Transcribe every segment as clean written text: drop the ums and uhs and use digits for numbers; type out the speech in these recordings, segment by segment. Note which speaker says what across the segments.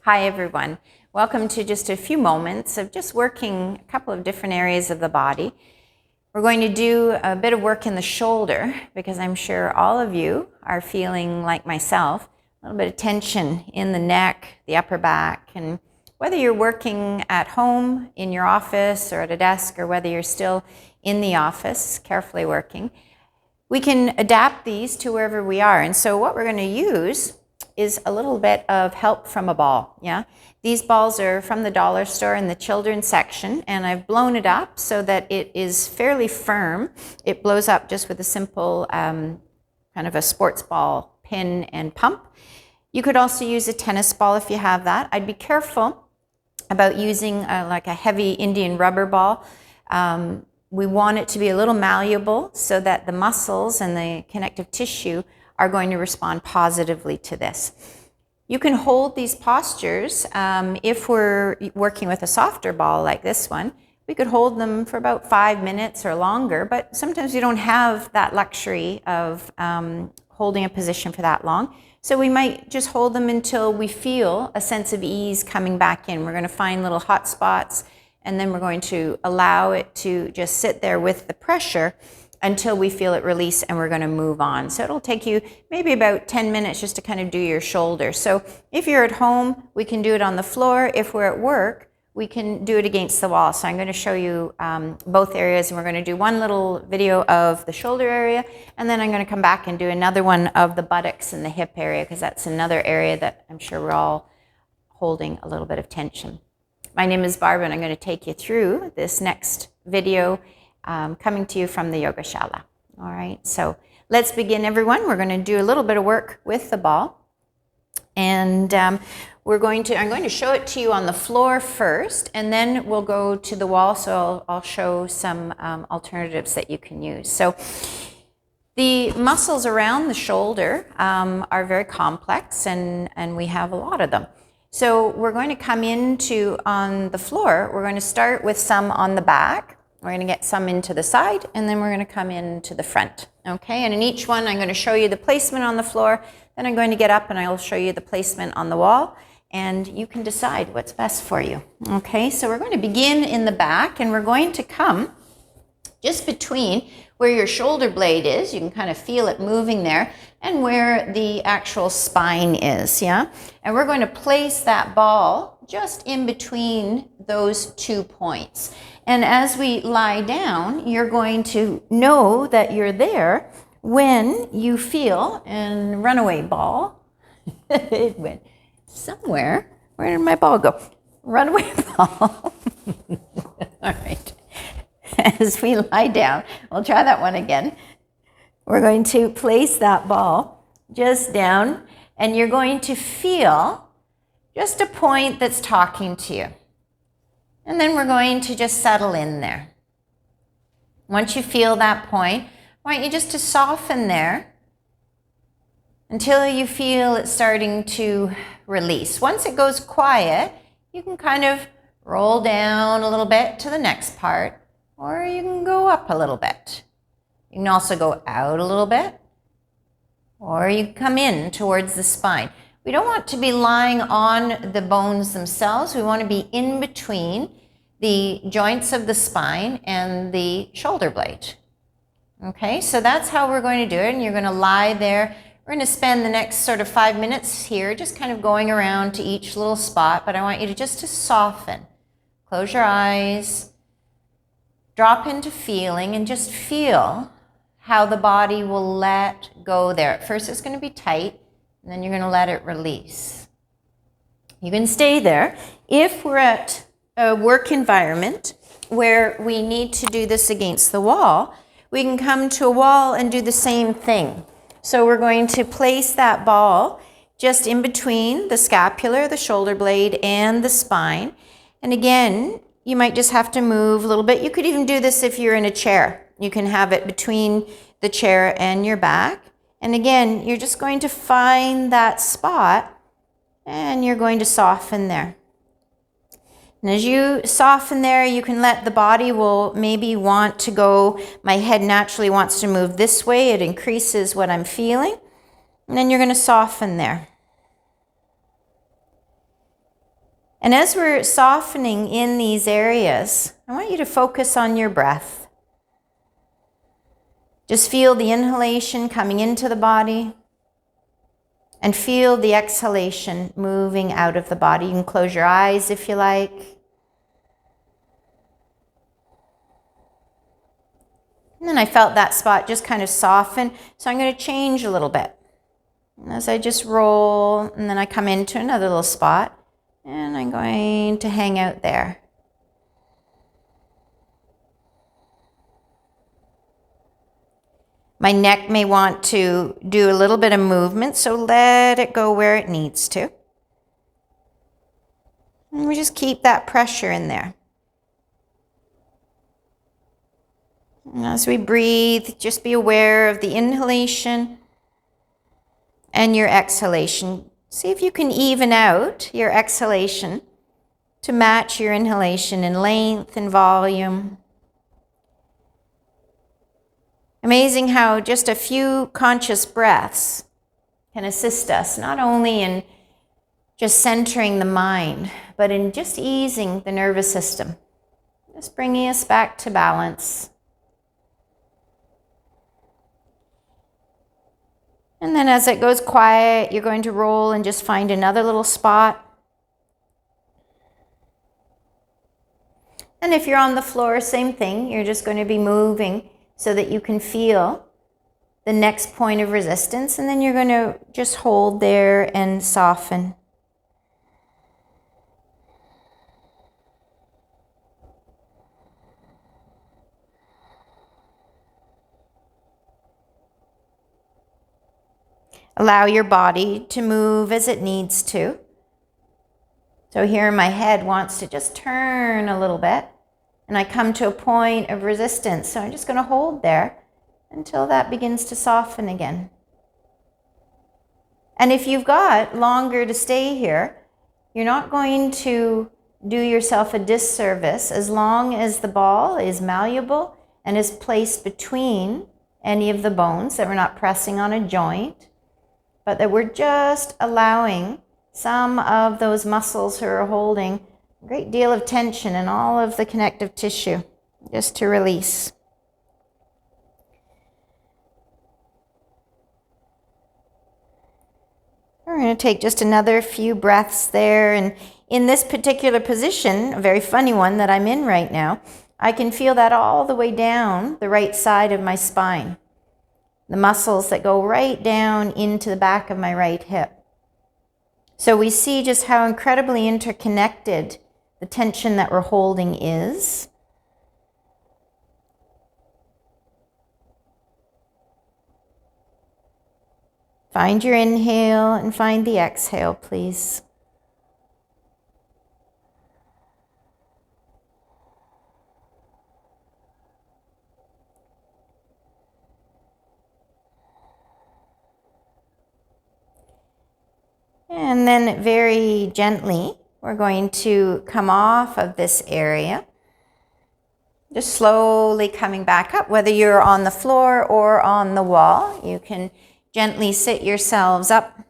Speaker 1: Hi everyone. Welcome to just a few moments of just working a couple of different areas of the body. We're going to do a bit of work in the shoulder because I'm sure all of you are feeling like myself, a little bit of tension in the neck, the upper back, and whether you're working at home, in your office, or at a desk, or whether you're still in the office, carefully working, we can adapt these to wherever we are. And so what we're going to use is a little bit of help from a ball. Yeah, these balls are from the dollar store in the children's section, and I've blown it up so that it is fairly firm. It blows up just with a simple kind of a sports ball pin and pump. You could also use a tennis ball if you have that. I'd be careful about using like a heavy Indian rubber ball. We want it to be a little malleable so that the muscles and the connective tissue are going to respond positively to this. You can hold these postures. If we're working with a softer ball like this one, we could hold them for about 5 minutes or longer, but sometimes we don't have that luxury of holding a position for that long. So we might just hold them until we feel a sense of ease coming back in. We're going to find little hot spots, and then we're going to allow it to just sit there with the pressure until we feel it release, and we're going to move on. So it'll take you maybe about 10 minutes just to kind of do your shoulder. So if you're at home, we can do it on the floor. If we're at work, we can do it against the wall. So I'm going to show you both areas, and we're going to do one little video of the shoulder area, and then I'm going to come back and do another one of the buttocks and the hip area, because that's another area that I'm sure we're all holding a little bit of tension. My name is Barb, and I'm going to take you through this next video coming to you from the yoga shala. All right, so let's begin, everyone. We're going to do a little bit of work with the ball, and I'm going to show it to you on the floor first, and then we'll go to the wall. So I'll show some alternatives that you can use. So the muscles around the shoulder are very complex, and we have a lot of them. So we're going to come into on the floor. We're going to start with some on the back. We're going to get some into the side, and then we're going to come into the front. Okay, and in each one, I'm going to show you the placement on the floor. Then I'm going to get up, and I'll show you the placement on the wall, and you can decide what's best for you. Okay, so we're going to begin in the back, and we're going to come just between where your shoulder blade is. You can kind of feel it moving there, and where the actual spine is. Yeah, and we're going to place that ball just in between those 2 points. And as we lie down, you're going to know that you're there when you feel, and runaway ball, it went somewhere. Where did my ball go? Runaway ball. All right. As we lie down, we'll try that one again. We're going to place that ball just down, and you're going to feel just a point that's talking to you. And then we're going to just settle in there. Once you feel that point, I want you just to soften there until you feel it starting to release. Once it goes quiet, you can kind of roll down a little bit to the next part, or you can go up a little bit. You can also go out a little bit, or you can come in towards the spine. We don't want to be lying on the bones themselves. We want to be in between the joints of the spine and the shoulder blade. Okay, so that's how we're going to do it, and you're going to lie there. We're going to spend the next sort of 5 minutes here just kind of going around to each little spot, but I want you to just to soften. Close your eyes, drop into feeling, and just feel how the body will let go there. At first it's going to be tight, and then you're going to let it release. You can stay there. If we're at a work environment where we need to do this against the wall, we can come to a wall and do the same thing. So we're going to place that ball just in between the scapula, the shoulder blade, and the spine. And again, you might just have to move a little bit. You could even do this if you're in a chair. You can have it between the chair and your back. And again, you're just going to find that spot, and you're going to soften there. And as you soften there, you can let the body will maybe want to go, my head naturally wants to move this way. It increases what I'm feeling. And then you're going to soften there. And as we're softening in these areas, I want you to focus on your breath. Just feel the inhalation coming into the body and feel the exhalation moving out of the body. You can close your eyes if you like. And then I felt that spot just kind of soften, so I'm going to change a little bit. And as I just roll, and then I come into another little spot, and I'm going to hang out there. My neck may want to do a little bit of movement, so let it go where it needs to. And we just keep that pressure in there. And as we breathe, just be aware of the inhalation and your exhalation. See if you can even out your exhalation to match your inhalation in length and volume. Amazing how just a few conscious breaths can assist us, not only in just centering the mind, but in just easing the nervous system, just bringing us back to balance. And then as it goes quiet, you're going to roll and just find another little spot. And if you're on the floor, same thing. You're just going to be moving so that you can feel the next point of resistance. And then you're going to just hold there and soften. Allow your body to move as it needs to. So here my head wants to just turn a little bit, and I come to a point of resistance. So I'm just going to hold there until that begins to soften again. And if you've got longer to stay here, you're not going to do yourself a disservice as long as the ball is malleable and is placed between any of the bones, that we're not pressing on a joint, but that we're just allowing some of those muscles who are holding a great deal of tension and all of the connective tissue just to release. We're going to take just another few breaths there. And in this particular position, a very funny one that I'm in right now, I can feel that all the way down the right side of my spine. The muscles that go right down into the back of my right hip. So we see just how incredibly interconnected the tension that we're holding is. Find your inhale and find the exhale, please. And then very gently, we're going to come off of this area. Just slowly coming back up, whether you're on the floor or on the wall. You can gently sit yourselves up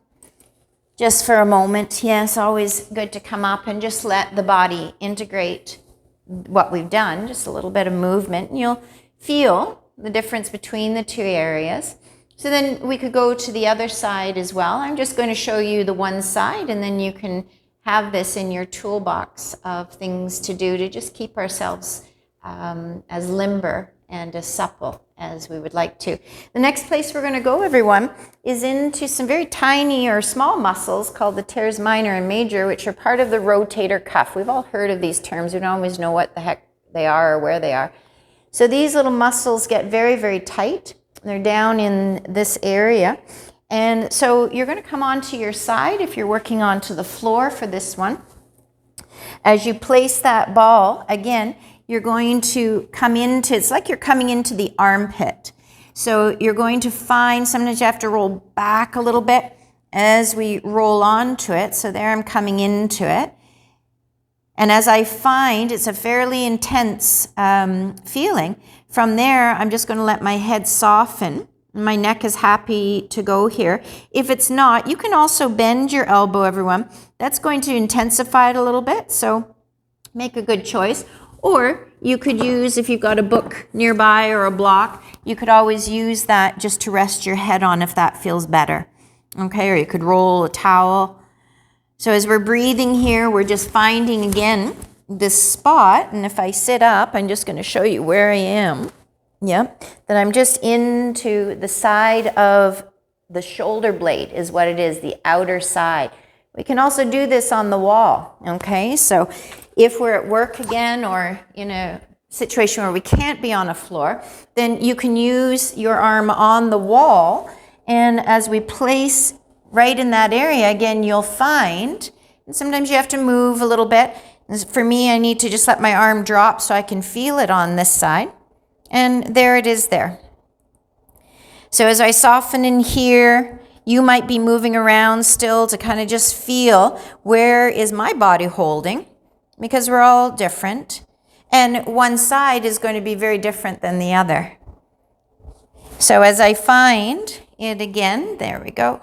Speaker 1: just for a moment. Yes, always good to come up and just let the body integrate what we've done. Just a little bit of movement. And you'll feel the difference between the two areas. So then we could go to the other side as well. I'm just going to show you the one side, and then you can have this in your toolbox of things to do to just keep ourselves as limber and as supple as we would like to. The next place we're going to go, everyone, is into some very tiny or small muscles called the Teres Minor and Major, which are part of the rotator cuff. We've all heard of these terms. We don't always know what the heck they are or where they are. So these little muscles get very, very tight. They're down in this area. And so you're going to come onto your side if you're working onto the floor for this one. As you place that ball, again, you're going to come into, it's like you're coming into the armpit. So you're going to find, sometimes you have to roll back a little bit as we roll onto it. So there I'm coming into it. And as I find, it's a fairly intense feeling. From there, I'm just going to let my head soften. My neck is happy to go here. If it's not, you can also bend your elbow, everyone. That's going to intensify it a little bit, so make a good choice. Or you could use, if you've got a book nearby or a block, you could always use that just to rest your head on if that feels better. Okay, or you could roll a towel. So as we're breathing here, we're just finding again this spot, and if I sit up, I'm just going to show you where I am. Yep, that I'm just into the side of the shoulder blade is what it is, the outer side. We can also do this on the wall, okay? So if we're at work again or in a situation where we can't be on a floor, then you can use your arm on the wall, and as we place right in that area, again, you'll find, and sometimes you have to move a little bit. For me, I need to just let my arm drop so I can feel it on this side. And there it is there. So as I soften in here, you might be moving around still to kind of just feel where is my body holding, because we're all different. And one side is going to be very different than the other. So as I find it again, there we go.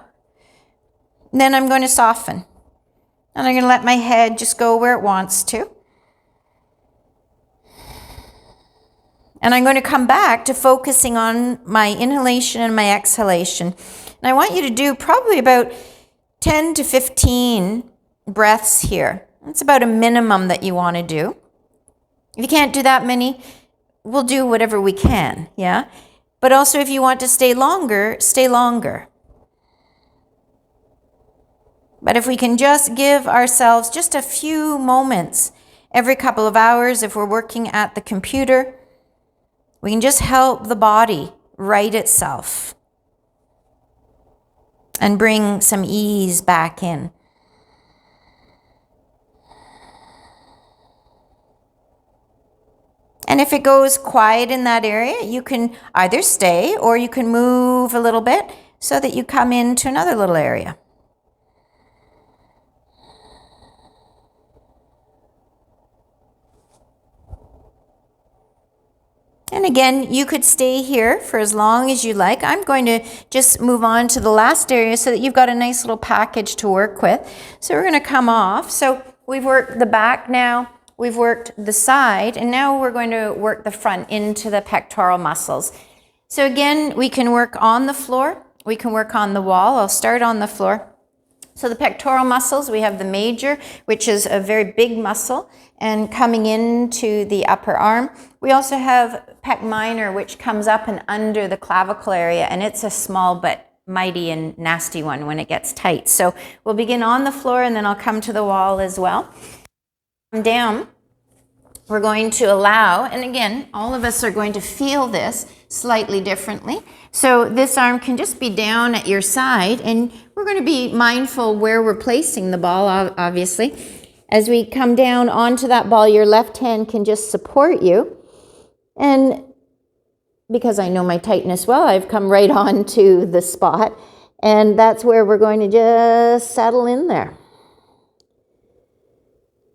Speaker 1: Then I'm going to soften. And I'm going to let my head just go where it wants to. And I'm going to come back to focusing on my inhalation and my exhalation. And I want you to do probably about 10 to 15 breaths here. That's about a minimum that you want to do. If you can't do that many, we'll do whatever we can, yeah? But also if you want to stay longer, stay longer. But if we can just give ourselves just a few moments every couple of hours, if we're working at the computer, we can just help the body right itself and bring some ease back in. And if it goes quiet in that area, you can either stay or you can move a little bit so that you come into another little area. And again, you could stay here for as long as you like. I'm going to just move on to the last area so that you've got a nice little package to work with. So we're going to come off. So we've worked the back now, we've worked the side, and now we're going to work the front into the pectoral muscles. So again, we can work on the floor, we can work on the wall. I'll start on the floor. So the pectoral muscles, we have the major, which is a very big muscle, and coming into the upper arm. We also have pec minor, which comes up and under the clavicle area, and it's a small but mighty and nasty one when it gets tight. So we'll begin on the floor, and then I'll come to the wall as well. Down, we're going to allow, and again, all of us are going to feel this slightly differently. So this arm can just be down at your side, and we're going to be mindful where we're placing the ball, obviously. As we come down onto that ball, your left hand can just support you. And because I know my tightness well, I've come right on to the spot, and that's where we're going to just settle in there.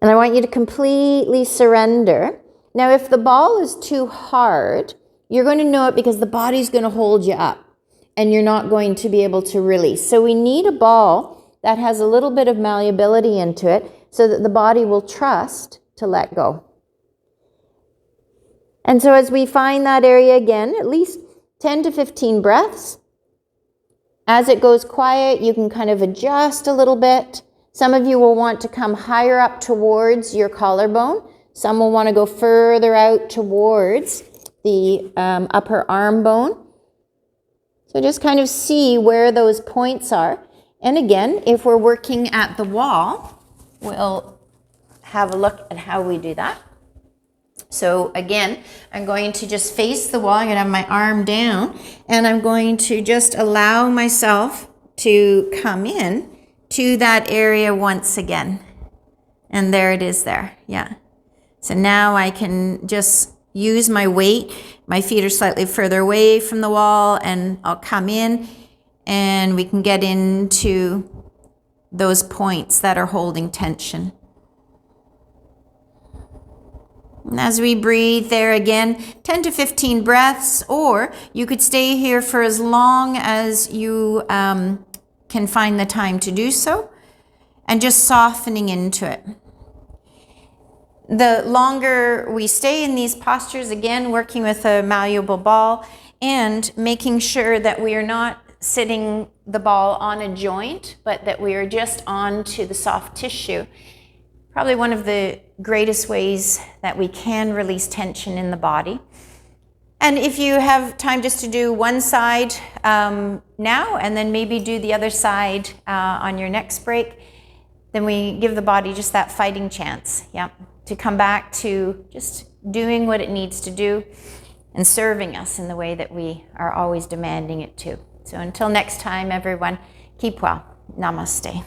Speaker 1: And I want you to completely surrender. Now, if the ball is too hard, you're going to know it because the body's going to hold you up and you're not going to be able to release. So we need a ball that has a little bit of malleability into it so that the body will trust to let go. And so as we find that area again, at least 10 to 15 breaths. As it goes quiet, you can kind of adjust a little bit. Some of you will want to come higher up towards your collarbone. Some will want to go further out towards the upper arm bone. So just kind of see where those points are. And again, if we're working at the wall, we'll have a look at how we do that. So again, I'm going to just face the wall. I'm going to have my arm down, and I'm going to just allow myself to come in to that area once again. And there it is there. Yeah. So now I can just use my weight. My feet are slightly further away from the wall, and I'll come in and we can get into those points that are holding tension. And as we breathe there again, 10 to 15 breaths, or you could stay here for as long as you can find the time to do so, and just softening into it. The longer we stay in these postures, again, working with a malleable ball and making sure that we are not sitting the ball on a joint, but that we are just onto the soft tissue. Probably one of the greatest ways that we can release tension in the body. And if you have time just to do one side now, and then maybe do the other side on your next break, then we give the body just that fighting chance, to come back to just doing what it needs to do and serving us in the way that we are always demanding it to. So until next time, everyone, keep well. Namaste.